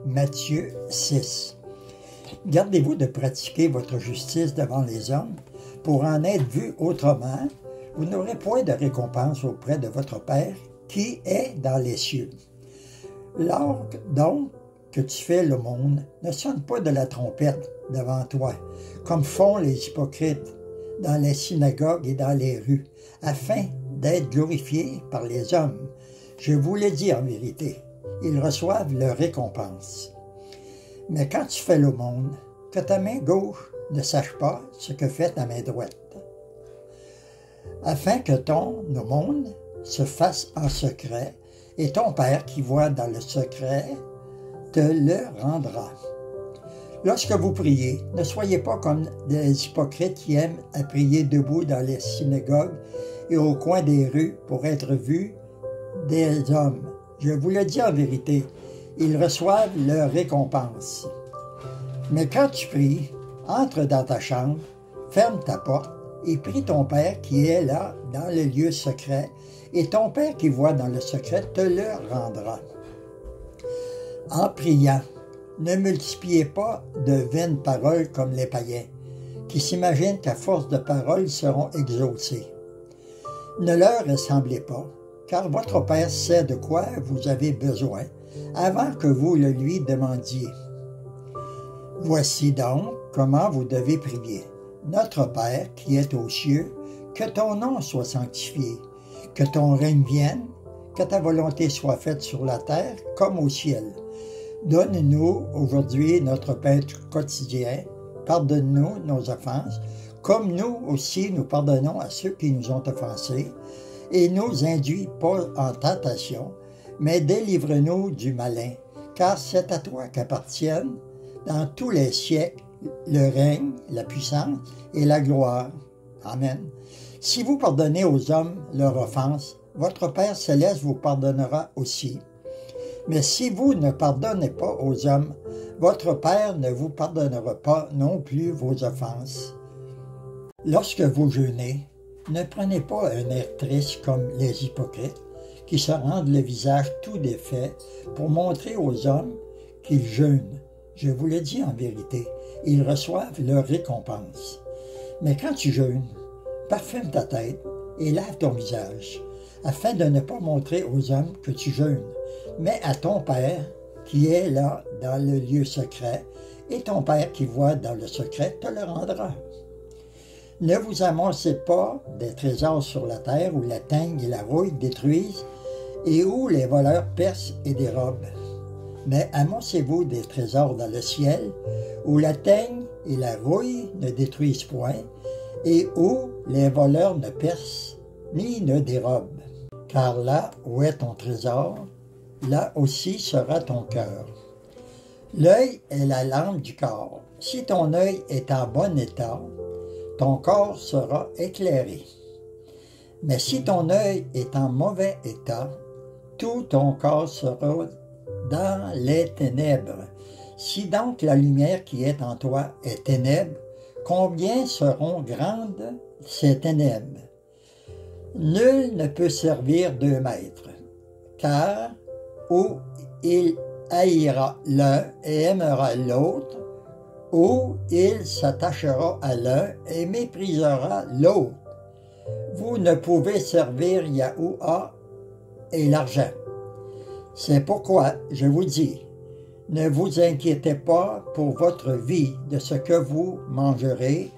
Matthieu 6. Gardez-vous de pratiquer votre justice devant les hommes, pour en être vu autrement, vous n'aurez point de récompense auprès de votre Père qui est dans les cieux. Lors donc que tu fais l'aumône, ne sonne pas de la trompette devant toi, comme font les hypocrites dans les synagogues et dans les rues, afin d'être glorifiés par les hommes. Je vous le dis en vérité, ils reçoivent leur récompense. Mais quand tu fais l'aumône, que ta main gauche ne sache pas ce que fait ta main droite, afin que ton aumône se fasse en secret, et ton Père qui voit dans le secret te le rendra. Lorsque vous priez, ne soyez pas comme des hypocrites qui aiment à prier debout dans les synagogues et au coin des rues pour être vus des hommes. Je vous le dis en vérité, ils reçoivent leur récompense. Mais quand tu pries, entre dans ta chambre, ferme ta porte et prie ton Père qui est là dans le lieu secret, et ton Père qui voit dans le secret te le rendra. En priant, ne multipliez pas de vaines paroles comme les païens, qui s'imaginent qu'à force de paroles ils seront exaucés. Ne leur ressemblez pas, car votre Père sait de quoi vous avez besoin, avant que vous le lui demandiez. Voici donc comment vous devez prier. Notre Père qui est aux cieux, que ton nom soit sanctifié, que ton règne vienne, que ta volonté soit faite sur la terre comme au ciel. Donne-nous aujourd'hui notre pain quotidien, pardonne-nous nos offenses, comme nous aussi nous pardonnons à ceux qui nous ont offensés, et ne nous induis pas en tentation, mais délivre-nous du malin, car c'est à toi qu'appartiennent dans tous les siècles le règne, la puissance et la gloire. Amen. Si vous pardonnez aux hommes leurs offenses, votre Père céleste vous pardonnera aussi. Mais si vous ne pardonnez pas aux hommes, votre Père ne vous pardonnera pas non plus vos offenses. Lorsque vous jeûnez, ne prenez pas un air triste comme les hypocrites, qui se rendent le visage tout défait pour montrer aux hommes qu'ils jeûnent. Je vous le dis en vérité, ils reçoivent leur récompense. Mais quand tu jeûnes, parfume ta tête et lave ton visage, afin de ne pas montrer aux hommes que tu jeûnes, mais à ton Père qui est là dans le lieu secret, et ton Père qui voit dans le secret te le rendra. Ne vous amassez pas des trésors sur la terre où la teigne et la rouille détruisent et où les voleurs percent et dérobent. Mais amassez-vous des trésors dans le ciel où la teigne et la rouille ne détruisent point et où les voleurs ne percent ni ne dérobent. Car là où est ton trésor, là aussi sera ton cœur. L'œil est la lampe du corps. Si ton œil est en bon état, ton corps sera éclairé. Mais si ton œil est en mauvais état, tout ton corps sera dans les ténèbres. Si donc la lumière qui est en toi est ténèbres, combien seront grandes ces ténèbres? Nul ne peut servir deux maîtres, car ou il haïra l'un et aimera l'autre, ou il s'attachera à l'un et méprisera l'autre. Vous ne pouvez servir Yahuwah et l'argent. C'est pourquoi je vous dis, ne vous inquiétez pas pour votre vie de ce que vous mangerez,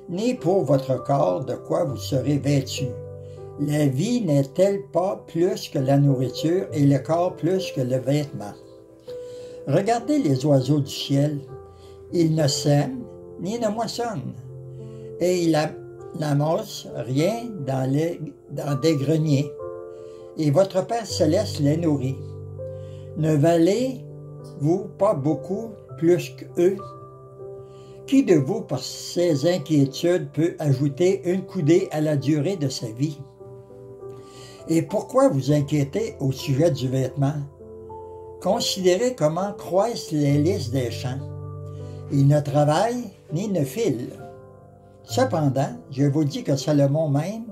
ni pour votre corps de quoi vous serez vêtu. La vie n'est-elle pas plus que la nourriture et le corps plus que le vêtement? Regardez les oiseaux du ciel. Ils ne sèment ni ne moissonnent, et ils n'amassent rien dans des greniers. Et votre Père céleste les nourrit. Ne valez-vous pas beaucoup plus qu'eux? Qui de vous, par ses inquiétudes, peut ajouter une coudée à la durée de sa vie? Et pourquoi vous inquiétez au sujet du vêtement? Considérez comment croissent les lys des champs. Ils ne travaillent ni ne filent. Cependant, je vous dis que Salomon même,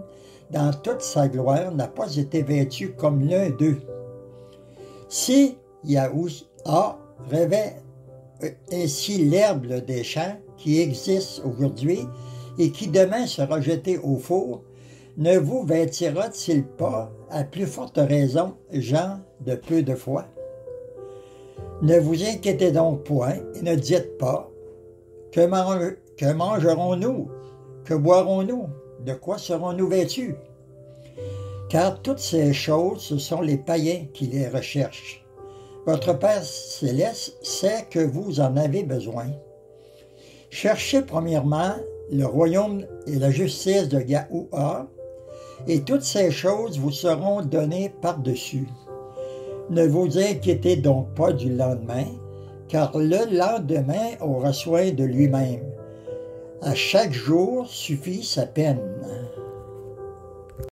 dans toute sa gloire, n'a pas été vêtu comme l'un d'eux. Si Yahuwah revêt ainsi l'herbe des champs qui existe aujourd'hui et qui demain sera jeté au four, ne vous vêtira-t-il pas, à plus forte raison, gens de peu de foi? Ne vous inquiétez donc point et ne dites pas, que mangerons-nous? Que boirons-nous? De quoi serons-nous vêtus? Car toutes ces choses, ce sont les païens qui les recherchent. Votre Père céleste sait que vous en avez besoin. Cherchez premièrement le royaume et la justice de Yahuwah, et toutes ces choses vous seront données par-dessus. Ne vous inquiétez donc pas du lendemain, car le lendemain aura soin de lui-même. À chaque jour suffit sa peine.